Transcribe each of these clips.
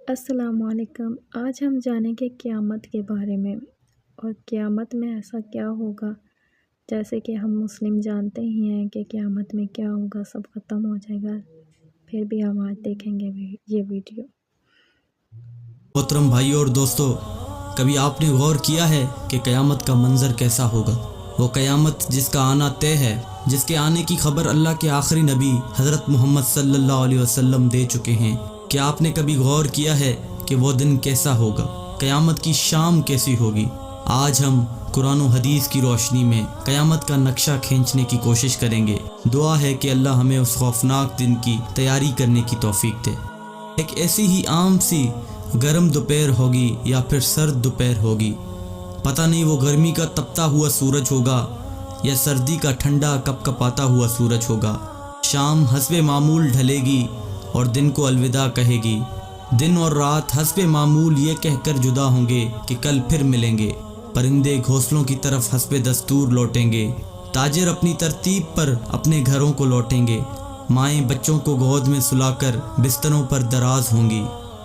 السلام علیکم۔ آج ہم جانیں گے قیامت کے بارے میں اور قیامت میں ایسا کیا ہوگا، جیسے کہ ہم مسلم جانتے ہی ہیں کہ قیامت میں کیا ہوگا، سب ختم ہو جائے گا۔ پھر بھی ہم آج دیکھیں گے یہ ویڈیو۔ محترم بھائیوں اور دوستو، کبھی آپ نے غور کیا ہے کہ قیامت کا منظر کیسا ہوگا؟ وہ قیامت جس کا آنا طے ہے، جس کے آنے کی خبر اللہ کے آخری نبی حضرت محمد صلی اللہ علیہ وسلم دے چکے ہیں۔ کیا آپ نے کبھی غور کیا ہے کہ وہ دن کیسا ہوگا؟ قیامت کی شام کیسی ہوگی؟ آج ہم قرآن و حدیث کی روشنی میں قیامت کا نقشہ کھینچنے کی کوشش کریں گے۔ دعا ہے کہ اللہ ہمیں اس خوفناک دن کی تیاری کرنے کی توفیق دے۔ ایک ایسی ہی عام سی گرم دوپہر ہوگی یا پھر سرد دوپہر ہوگی، پتہ نہیں وہ گرمی کا تپتا ہوا سورج ہوگا یا سردی کا ٹھنڈا کپ کپاتا ہوا سورج ہوگا۔ شام حسب معمول ڈھلے گی اور دن کو الوداع کہے گی۔ دن اور رات حسب معمول یہ کہہ کر جدا ہوں گے کہ کل پھر ملیں گے۔ پرندے گھونسلوں کی طرف حسب دستور لوٹیں گے۔ تاجر اپنی ترتیب پر اپنے گھروں کو لوٹیں گے۔ مائیں بچوں کو گود میں سلا کر بستروں پر دراز ہوں گی۔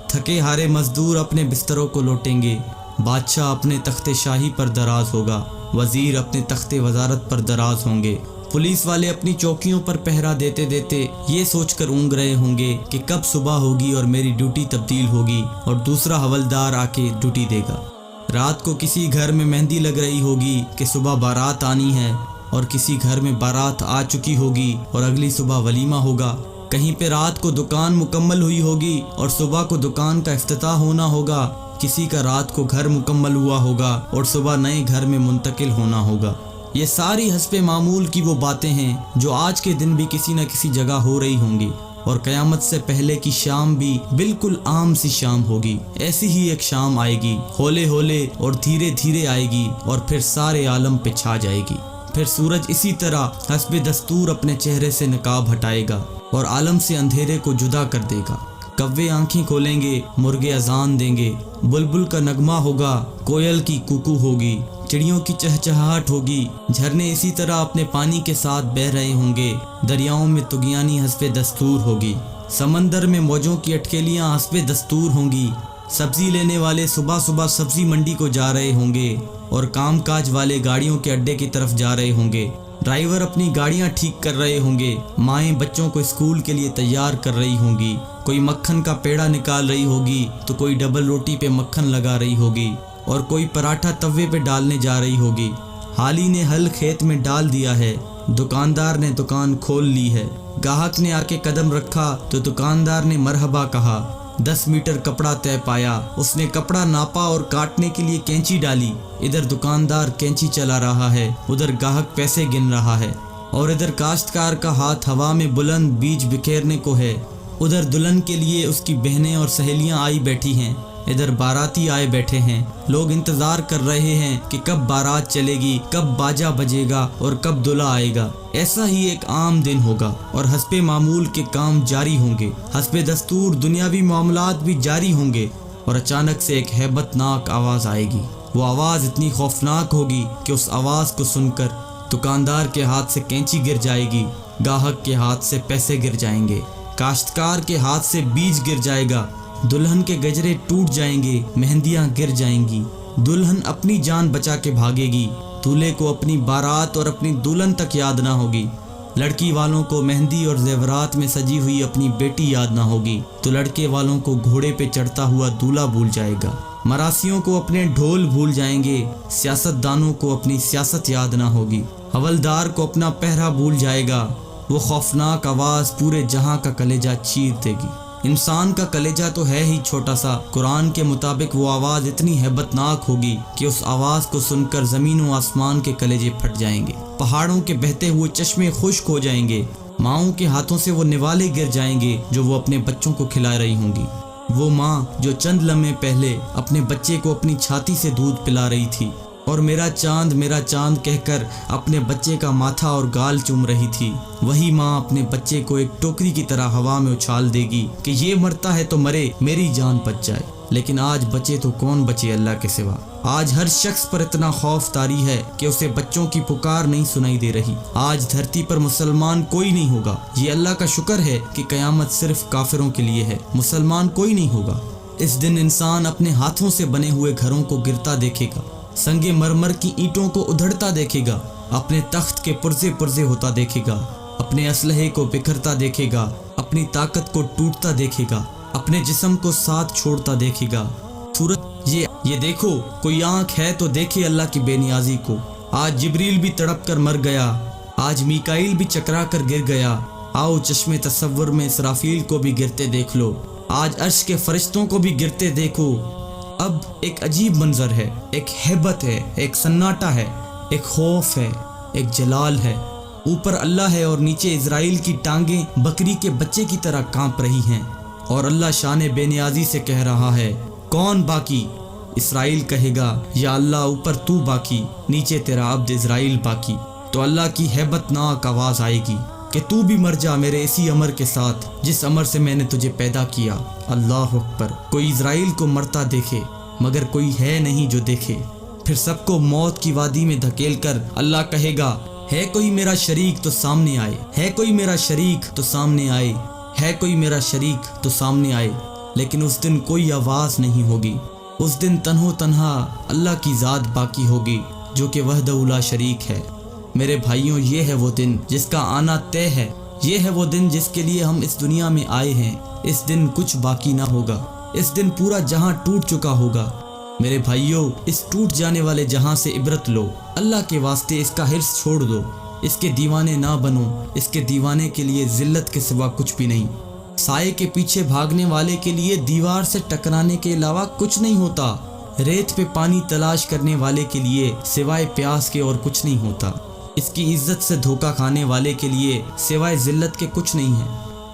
تھکے ہارے مزدور اپنے بستروں کو لوٹیں گے۔ بادشاہ اپنے تخت شاہی پر دراز ہوگا۔ وزیر اپنے تخت وزارت پر دراز ہوں گے۔ پولیس والے اپنی چوکیوں پر پہرا دیتے دیتے یہ سوچ کر اونگ رہے ہوں گے کہ کب صبح ہوگی اور میری ڈیوٹی تبدیل ہوگی اور دوسرا حوالدار آ کے ڈیوٹی دے گا۔ رات کو کسی گھر میں مہندی لگ رہی ہوگی کہ صبح بارات آنی ہے، اور کسی گھر میں بارات آ چکی ہوگی اور اگلی صبح ولیمہ ہوگا۔ کہیں پہ رات کو دکان مکمل ہوئی ہوگی اور صبح کو دکان کا افتتاح ہونا ہوگا۔ کسی کا رات کو گھر مکمل ہوا ہوگا اور صبح نئے گھر میں منتقل ہونا ہوگا۔ یہ ساری حسب معمول کی وہ باتیں ہیں جو آج کے دن بھی کسی نہ کسی جگہ ہو رہی ہوں گی، اور قیامت سے پہلے کی شام بھی بالکل عام سی شام ہوگی۔ ایسی ہی ایک شام آئے گی، ہولے ہولے اور دھیرے دھیرے آئے گی اور پھر سارے عالم پہ چھا جائے گی۔ پھر سورج اسی طرح حسب دستور اپنے چہرے سے نقاب ہٹائے گا اور عالم سے اندھیرے کو جدا کر دے گا۔ کوے آنکھیں کھولیں گے، مرغے اذان دیں گے، بلبل کا نغمہ ہوگا، کوئل کی کوکو ہوگی، چڑیوں کی چہچہاہٹ ہوگی، جھرنے اسی طرح اپنے پانی کے ساتھ بہہ رہے ہوں گے، دریاؤں میں طغیانی حسب دستور ہوگی، سمندر میں موجوں کی اٹکیلیاں حسب دستور ہوں گی، سبزی لینے والے صبح صبح سبزی منڈی کو جا رہے ہوں گے اور کام کاج والے گاڑیوں کے اڈے کی طرف جا رہے ہوں گے، ڈرائیور اپنی گاڑیاں ٹھیک کر رہے ہوں گے، مائیں بچوں کو اسکول کے لیے تیار کر رہی ہوں گی، کوئی مکھن کا پیڑا نکال رہی ہوگی تو کوئی ڈبل روٹی پہ مکھن لگا رہی ہوگی اور کوئی پراٹھا توے پہ ڈالنے جا رہی ہوگی۔ حالی نے ہل کھیت میں ڈال دیا ہے، دکاندار نے دکان کھول لی ہے، گاہک نے آ کے قدم رکھا تو دکاندار نے مرحبا کہا۔ 10 میٹر کپڑا طے پایا، اس نے کپڑا ناپا اور کاٹنے کے لیے کینچی ڈالی۔ ادھر دکاندار کینچی چلا رہا ہے، ادھر گاہک پیسے گن رہا ہے، اور ادھر کاشتکار کا ہاتھ ہوا میں بلند بیج بکھیرنے کو ہے۔ ادھر دلہن کے لیے اس کی بہنیں اور سہیلیاں آئی بیٹھی ہیں، ادھر باراتی آئے بیٹھے ہیں۔ لوگ انتظار کر رہے ہیں کہ کب بارات چلے گی، کب باجا بجے گا اور کب دلہا آئے گا۔ ایسا ہی ایک عام دن ہوگا اور حسب معمول کے کام جاری ہوں گے، حسب دستور دنیاوی معاملات بھی جاری ہوں گے، اور اچانک سے ایک ہیبت ناک آواز آئے گی۔ وہ آواز اتنی خوفناک ہوگی کہ اس آواز کو سن کر دکاندار کے ہاتھ سے کینچی گر جائے گی، گاہک کے ہاتھ سے پیسے گر جائیں گے، کاشتکار کے ہاتھ سے بیج گر جائے گا، دلہن کے گجرے ٹوٹ جائیں گے، مہندیاں گر جائیں گی، دلہن اپنی جان بچا کے بھاگے گی، دولہے کو اپنی بارات اور اپنی دلہن تک یاد نہ ہوگی، لڑکی والوں کو مہندی اور زیورات میں سجی ہوئی اپنی بیٹی یاد نہ ہوگی تو لڑکے والوں کو گھوڑے پہ چڑھتا ہوا دولہا بھول جائے گا، مراسیوں کو اپنے ڈھول بھول جائیں گے، سیاست دانوں کو اپنی سیاست یاد نہ ہوگی، حوالدار کو اپنا پہرا بھول جائے گا۔ وہ خوفناک آواز پورے جہاں کا کلیجہ چیر دے گی۔ انسان کا کلیجہ تو ہے ہی چھوٹا سا، قرآن کے مطابق وہ آواز اتنی ہیبت ناک ہوگی کہ اس آواز کو سن کر زمین و آسمان کے کلیجے پھٹ جائیں گے، پہاڑوں کے بہتے ہوئے چشمے خشک ہو جائیں گے، ماؤں کے ہاتھوں سے وہ نوالے گر جائیں گے جو وہ اپنے بچوں کو کھلا رہی ہوں گی۔ وہ ماں جو چند لمحے پہلے اپنے بچے کو اپنی چھاتی سے دودھ پلا رہی تھی اور میرا چاند کہہ کر اپنے بچے کا ماتھا اور گال چوم رہی تھی، وہی ماں اپنے بچے کو ایک ٹوکری کی طرح ہوا میں اچھال دے گی کہ یہ مرتا ہے تو مرے، میری جان بچ جائے۔ لیکن آج بچے تو کون بچے اللہ کے سوا؟ آج ہر شخص پر اتنا خوف طاری ہے کہ اسے بچوں کی پکار نہیں سنائی دے رہی۔ آج دھرتی پر مسلمان کوئی نہیں ہوگا۔ یہ اللہ کا شکر ہے کہ قیامت صرف کافروں کے لیے ہے، مسلمان کوئی نہیں ہوگا۔ اس دن انسان اپنے ہاتھوں سے بنے ہوئے گھروں کو گرتا دیکھے گا، سنگ مرمر کی اینٹوں کو ادھڑتا دیکھے گا، اپنے تخت کے پرزے پرزے ہوتا دیکھے گا، اپنے اسلحے کو بکھرتا دیکھے گا، اپنی طاقت کو ٹوٹتا دیکھے گا، اپنے جسم کو ساتھ چھوڑتا دیکھے گا۔ سورج یہ دیکھو، کوئی آنکھ ہے تو دیکھے اللہ کی بے نیازی کو۔ آج جبریل بھی تڑپ کر مر گیا، آج میکائیل بھی چکرا کر گر گیا، آؤ چشم تصور میں اسرافیل کو بھی گرتے دیکھ لو، آج عرش کے فرشتوں کو بھی گرتے دیکھو۔ اب ایک عجیب منظر ہے، ایک ہیبت ہے، ایک سناٹا ہے، ایک خوف ہے، ایک جلال ہے۔ اوپر اللہ ہے اور نیچے اسرائیل کی ٹانگیں بکری کے بچے کی طرح کانپ رہی ہیں، اور اللہ شان بے نیازی سے کہہ رہا ہے، کون باقی؟ اسرائیل کہے گا، یا اللہ اوپر تو باقی، نیچے تیرا عبد اسرائیل باقی۔ تو اللہ کی ہیبت ناک آواز آئے گی کہ تو بھی مر جا میرے اسی امر کے ساتھ جس امر سے میں نے تجھے پیدا کیا۔ اللہ اکبر۔ کوئی اسرائیل کو مرتا دیکھے مگر کوئی ہے نہیں جو دیکھے۔ پھر سب کو موت کی وادی میں دھکیل کر اللہ کہے گا، ہے کوئی میرا شریک تو سامنے آئے، ہے کوئی میرا شریک تو سامنے آئے، ہے کوئی میرا شریک تو سامنے آئے۔ لیکن اس دن کوئی آواز نہیں ہوگی، اس دن تنہا اللہ کی ذات باقی ہوگی جو کہ وحدہ لا شریک ہے۔ میرے بھائیوں، یہ ہے وہ دن جس کا آنا طے ہے، یہ ہے وہ دن جس کے لیے ہم اس دنیا میں آئے ہیں۔ اس دن کچھ باقی نہ ہوگا، اس دن پورا جہاں ٹوٹ چکا ہوگا۔ میرے بھائیوں، اس ٹوٹ جانے والے جہاں سے عبرت لو، اللہ کے واسطے اس کا حرص چھوڑ دو، اس کے دیوانے نہ بنو، اس کے دیوانے کے لیے ذلت کے سوا کچھ بھی نہیں۔ سائے کے پیچھے بھاگنے والے کے لیے دیوار سے ٹکرانے کے علاوہ کچھ نہیں ہوتا، ریت پہ پانی تلاش کرنے والے کے لیے سوائے پیاس کے اور کچھ نہیں ہوتا، اس کی عزت سے دھوکہ کھانے والے کے لیے سوائے ذلت کے کچھ نہیں ہے،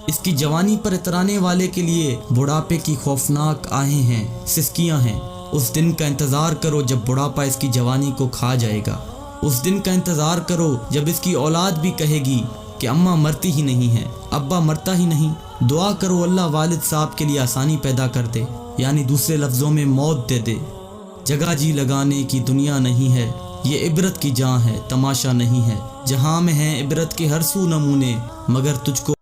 اس کی جوانی پر اترانے والے کے لیے بڑھاپے کی خوفناک آہیں ہیں، سسکیاں ہیں۔ اس دن کا انتظار کرو جب بڑھاپا اس کی جوانی کو کھا جائے گا، اس دن کا انتظار کرو جب اس کی اولاد بھی کہے گی کہ اماں مرتی ہی نہیں ہے، ابا مرتا ہی نہیں۔ دعا کرو اللہ والد صاحب کے لیے آسانی پیدا کر دے، یعنی دوسرے لفظوں میں موت دے دے۔ جگہ جی لگانے کی دنیا نہیں ہے، یہ عبرت کی جہاں ہے، تماشا نہیں ہے، جہاں میں ہیں عبرت کے ہر سو نمونے، مگر تجھ کو